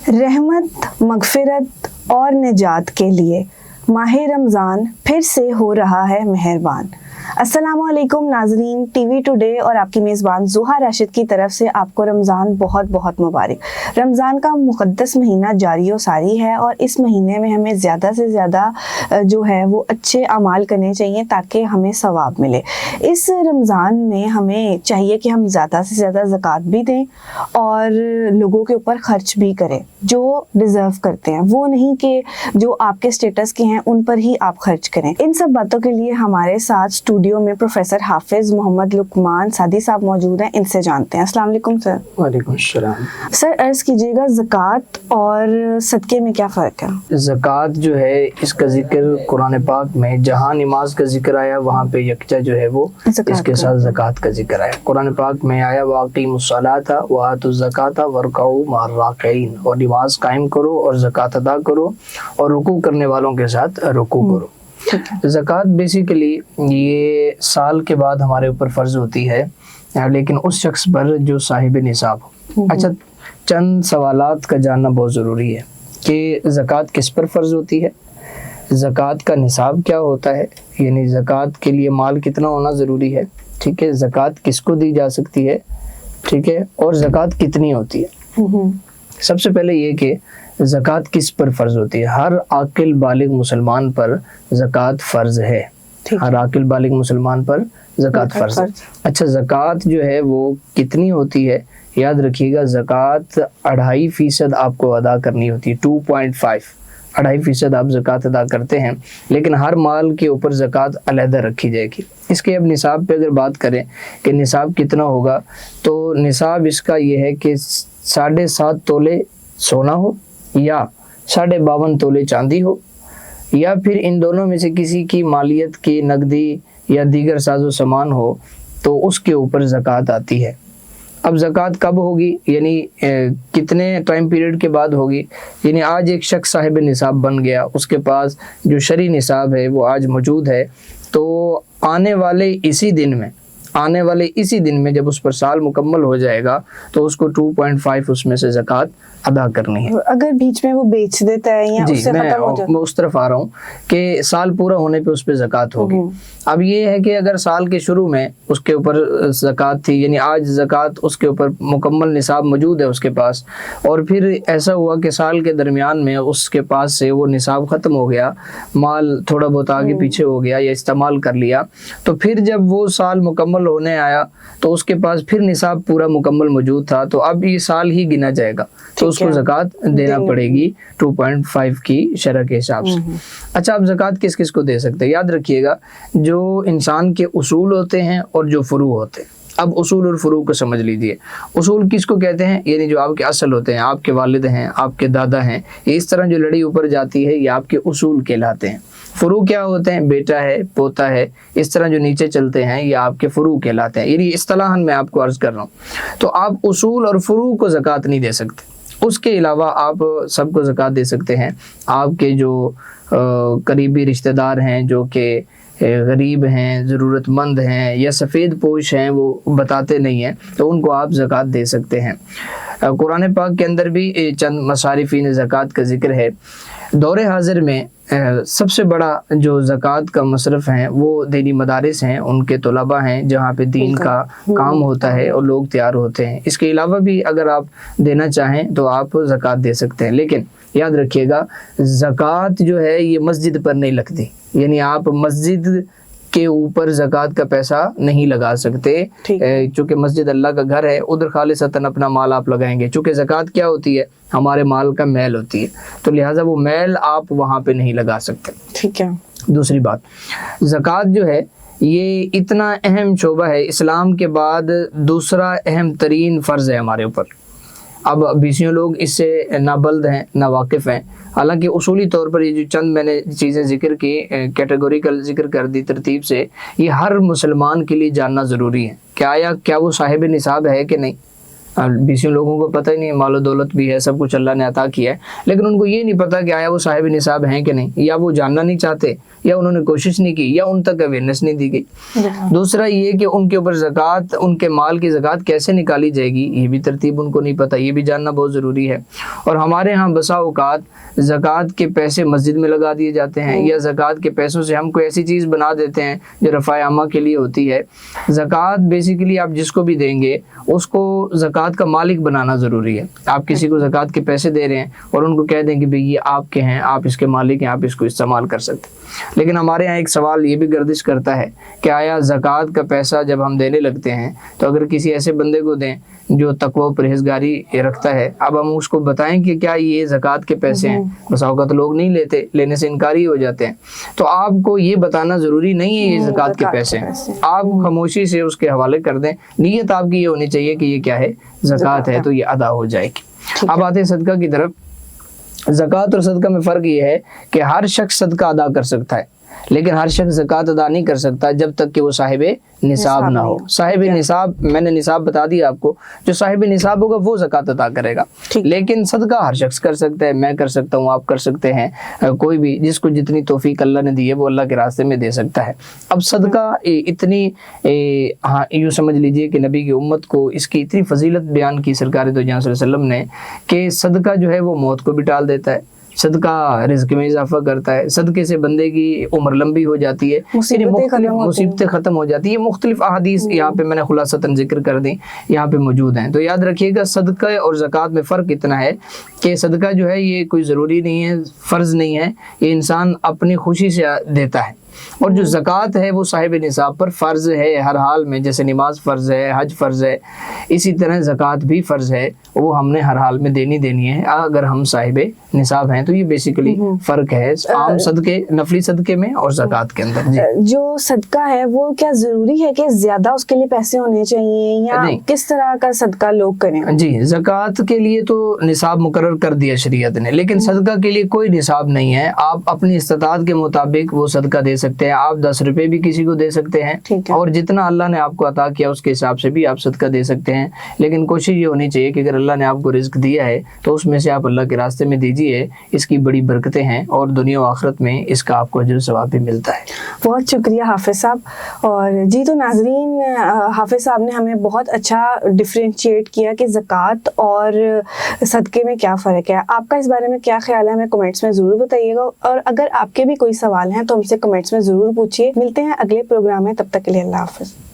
रहमत, मगफिरत और निजात के लिए माह रमज़ान फिर से हो रहा है मेहरबान। अस्सलामु अलैकुम नाज़रीन, टीवी टुडे और आपकी मेज़बान ज़ुहा राशिद की तरफ से आपको रमज़ान बहुत बहुत मुबारक। रमज़ान का मुक़द्दस महीना जारी और सारी है और इस महीने में हमें ज़्यादा से ज़्यादा जो है वो अच्छे अमाल करने चाहिए ताकि हमें सवाब मिले। इस रमज़ान में हमें चाहिए कि हम ज़्यादा से ज़्यादा ज़कात भी दें और लोगों के ऊपर ख़र्च भी करें जो डिज़र्व करते हैं, वो नहीं कि जो आपके स्टेटस के हैं उन पर ही आप खर्च करें। इन सब बातों के लिए हमारे साथ स्टूडियो में प्रोफेसर हाफिज मोहम्मद लुकमान सादी साहब मौजूद हैं, इनसे जानते हैं। अस्सलाम वालेकुम सर। वालेकुम सलाम। सर अर्ज़ कीजिएगा, ज़कात और सदक़े में क्या फ़र्क है? ज़कात जो है इसका जिक्र कुरान पाक में जहाँ नमाज का जिक्र आया वहाँ पे यकजा जो है वो इसके साथ ज़कात का जिक्र आया। कुरान पाक में आया वाक़ीमुस्सलाता व आतुज़्ज़काता वरकऊ मअर राकिईन, और नमाज कायम करो और ज़कात अदा करो और रुकू करने वालों के साथ रुकू करो। ज़कात बेसिकली ये साल के बाद हमारे ऊपर फ़र्ज होती है, लेकिन उस शख्स पर जो साहिब निसाब हो। अच्छा, चंद सवालात का जानना बहुत ज़रूरी है कि ज़कात किस पर फ़र्ज होती है, ज़कात का निसाब क्या होता है, यानी ज़कात के लिए माल कितना होना ज़रूरी है, ठीक है, ज़कात किसको दी जा सकती है, ठीक है, और ज़कात कितनी होती है। सबसे पहले ये कि ज़कात किस पर फ़र्ज होती है। हर आकिल बालिग मुसलमान पर ज़कात फ़र्ज है, हर आकिल बालिग मुसलमान पर ज़कात फ़र्ज है। अच्छा, ज़कात जो है वो कितनी होती है, याद रखिएगा, ज़कात 2.5% आपको अदा करनी होती है। 2.5% आप ज़कात अदा करते हैं, लेकिन हर माल के ऊपर ज़कात अलहदा रखी जाएगी। इसके अब निसाब पे अगर बात करें कि निसाब कितना होगा, तो निसाब इसका ये है कि 7.5 तोले सोना हो या 52.5 तोले चांदी हो, या फिर इन दोनों में से किसी की मालियत की नकदी या दीगर साजो सामान हो, तो उसके ऊपर ज़कात आती है। अब ज़कात कब होगी, यानी कितने टाइम पीरियड के बाद होगी, यानी आज एक शख्स साहिब निसाब बन गया, उसके पास जो शरी निसाब है वो आज मौजूद है, तो आने वाले इसी दिन में जब उस पर साल मुकम्मल हो जाएगा तो उसको 2.5 उसमें से ज़कात अदा करनी है। अगर बीच में वो बेच देता है या उससे खत्म हो जाता है, मैं उस तरफ आ रहा हूँ कि साल पूरा होने पे उस पे ज़कात होगी। अब ये है कि अगर साल के शुरू में उसके ऊपर ज़कात थी, यानी आज ज़कात उसके ऊपर मुकम्मल निसाब मौजूद है उसके पास, और फिर ऐसा हुआ कि साल के दरमियान में उसके पास से वो निसाब ख़त्म हो गया, माल थोड़ा बहुत आगे पीछे हो गया या इस्तेमाल कर लिया, तो फिर जब वो साल मुकम्मल होने आया तो उसके पास फिर निसाब पूरा मुकम्मल मौजूद था, तो अब ये साल ही गिना जाएगा, तो उसको ज़कात देना पड़ेगी 2.5 की शरह के हिसाब से। अच्छा, अब ज़कात किस किस को दे सकते हैं, याद रखिएगा, जो इंसान के उसूल होते हैं और जो फ़ुरू होते हैं। अब उसूल और फ़ुरू को समझ लीजिए। उसूल किसको कहते हैं, यानी जो आपके असल होते हैं, आपके वालिद हैं, आपके दादा हैं, ये इस तरह जो लड़ी ऊपर जाती है ये आपके उसूल कहलाते हैं। फ़ुरू क्या होते हैं, बेटा है, पोता है, इस तरह जो नीचे चलते हैं ये आपके फ़ुरू कहलाते हैं, यानी इस्तिलाहन में आपको अर्ज़ कर रहा हूँ। तो आप उसूल और फ़ुरू को ज़कात नहीं दे सकते, उसके अलावा आप सबको ज़कात दे सकते हैं। आपके जो करीबी रिश्तेदार हैं, जो कि गरीब हैं, ज़रूरतमंद हैं या सफ़ेद पोश हैं, वो बताते नहीं हैं, तो उनको आप ज़कात दे सकते हैं। कुरान पाक के अंदर भी चंद मसारिफ़ीन ज़कात का ज़िक्र है। दौरे हाज़िर में सबसे बड़ा जो ज़कात का मसरफ़ हैं वो दीनी मदारिस हैं, उनके तलबा हैं, जहाँ पे दीन का काम होता है और लोग तैयार होते हैं। इसके अलावा भी अगर आप देना चाहें तो आप ज़कात दे सकते हैं, लेकिन याद रखिएगा, ज़कात जो है ये मस्जिद पर नहीं लगती, यानी आप मस्जिद के ऊपर ज़कात का पैसा नहीं लगा सकते, चूँकि मस्जिद अल्लाह का घर है, उधर खालिसतन अपना माल आप लगाएंगे। चूँकि ज़कात क्या होती है, हमारे माल का मैल होती है, तो लिहाजा वो मैल आप वहाँ पे नहीं लगा सकते। ठीक है। दूसरी बात, ज़कात जो है ये इतना अहम शोबा है, इस्लाम के बाद दूसरा अहम तरीन फ़र्ज़ है हमारे ऊपर। अब बीसियों लोग इससे नाबल्द हैं, ना वाकिफ़ हैं। हालांकि उसूली तौर पर ये जो चंद मैंने चीज़ें ज़िक्र की, कैटेगोरिकल ज़िक्र कर दी तरतीब से, ये हर मुसलमान के लिए जानना ज़रूरी है। क्या वो साहिब निसाब है कि नहीं। बीसियों लोगों को पता ही नहीं है, मालो दौलत भी है, सब कुछ अल्लाह ने अता किया है, लेकिन उनको ये नहीं पता कि आया वो साहिब निसाब हैं कि नहीं, या वो जानना नहीं चाहते, या उन्होंने कोशिश नहीं की, या उन तक अवेयरनेस नहीं दी गई। दूसरा ये कि उनके ऊपर ज़कात, उनके माल की ज़कात कैसे निकाली जाएगी, ये भी तरतीब उनको नहीं पता, ये भी जानना बहुत ज़रूरी है। और हमारे यहाँ बसा औकात ज़कात के पैसे मस्जिद में लगा दिए जाते हैं, या ज़कात के पैसों से हम कोई ऐसी चीज़ बना देते हैं जो रफ़ाए आमा के लिए होती है। ज़कात बेसिकली आप जिसको भी देंगे उसको ज़कात का मालिक बनाना ज़रूरी है। आप किसी को ज़कात के पैसे दे रहे हैं और उनको कह दें कि भाई ये आपके हैं, आप इसके मालिक हैं, आप इसको इस्तेमाल कर सकते हैं। लेकिन हमारे यहाँ एक सवाल ये भी गर्दिश करता है कि आया ज़कात का पैसा जब हम देने लगते हैं तो अगर किसी ऐसे बंदे को दें जो तकवा परहेज़गारी रखता है, अब हम उसको बताएं कि क्या ये ज़कात के पैसे हैं, बस औकात लोग नहीं लेते, लेने से इनकारी हो जाते हैं। तो आपको ये बताना ज़रूरी नहीं है ये ज़कात के पैसे हैं, आप खामोशी से उसके हवाले कर दें। नीयत आपकी ये होनी चाहिए कि ये क्या है, ज़कात है, तो ये अदा हो जाएगी। अब आते हैं सदका की तरफ। ज़कात और सदका में फ़र्क ये है कि हर शख्स सदका अदा कर सकता है, लेकिन हर शख्स ज़कात अदा नहीं कर सकता जब तक कि वो साहिब निसाब ना हो। साहिब निसाब, मैंने निसाब बता दिया आपको, जो साहिब निसाब होगा वो ज़कात अदा करेगा। लेकिन सदका हर शख्स कर सकता है, मैं कर सकता हूँ, आप कर सकते हैं, कोई भी जिसको जितनी तौफीक अल्लाह ने दी है वो अल्लाह के रास्ते में दे सकता है। अब सदका इतनी हाँ यूँ समझ लीजिए कि नबी की उम्मत को इसकी इतनी फजीलत बयान की सरकार दो जहां सल्लल्लाहु अलैहि वसल्लम ने कि सदका जो है वो मौत को भी टाल देता है, सदका रिज़्क़ में इजाफा करता है, सदके से बंदे की उम्र लंबी हो जाती है, मुसीबतें ख़त्म हो जाती है। मुख्तलिफ अहादीस यहाँ पे मैंने खुलासतन जिक्र कर दी, यहाँ पे मौजूद हैं। तो याद रखिएगा सदका और ज़कात में फ़र्क इतना है कि सदका जो है ये कोई ज़रूरी नहीं है, फ़र्ज़ नहीं है, ये इंसान अपनी खुशी से देता है। और जो ज़कात है वो साहिब निसाब पर फ़र्ज़ है हर हाल में, जैसे नमाज फ़र्ज़ है, हज फ़र्ज़ है, इसी तरह ज़कात भी फ़र्ज़ है, वो हमने हर हाल में देनी है अगर हम साहिब निसाब हैं। तो ये बेसिकली फ़र्क है आम सदके, नफली सदके में और ज़कात के अंदर। जी, जो सदका है वो क्या ज़रूरी है कि ज़्यादा उसके लिए पैसे होने चाहिए, या किस तरह का सदका लोग करें? जी, ज़कात के लिए तो निसाब मुकर्रर कर दिया शरीयत ने, लेकिन सदका के लिए कोई निसाब नहीं है। आप अपनी इस्तिताअत के मुताबिक वो सदका दे सकते हैं। आप 10 रुपए भी किसी को दे सकते हैं, और जितना अल्लाह ने आपको अता किया उसके हिसाब से भी आप सदका दे सकते हैं। लेकिन कोशिश ये होनी चाहिए कि अगर अल्लाह ने आपको रिज़्क़ दिया है तो उसमें से आप अल्लाह के रास्ते में दीजिए, इसकी बड़ी बरकतें हैं और दुनिया और आखिरत में इसका आपको अजर सवाब भी मिलता है। बहुत शुक्रिया हाफिज़ साहब। और जी तो नाज़रीन, हाफिज़ साहब ने हमें बहुत अच्छा डिफ्रेंशिएट किया कि ज़कात और सदक़े में क्या फ़र्क है। आपका इस बारे में क्या ख्याल है, हमें कमेंट्स में ज़रूर बताइएगा, और अगर आपके भी कोई सवाल हैं तो हमसे कमेंट्स में ज़रूर पूछिए। मिलते हैं अगले प्रोग्राम में, तब तक के लिए अल्लाह हाफ़िज़।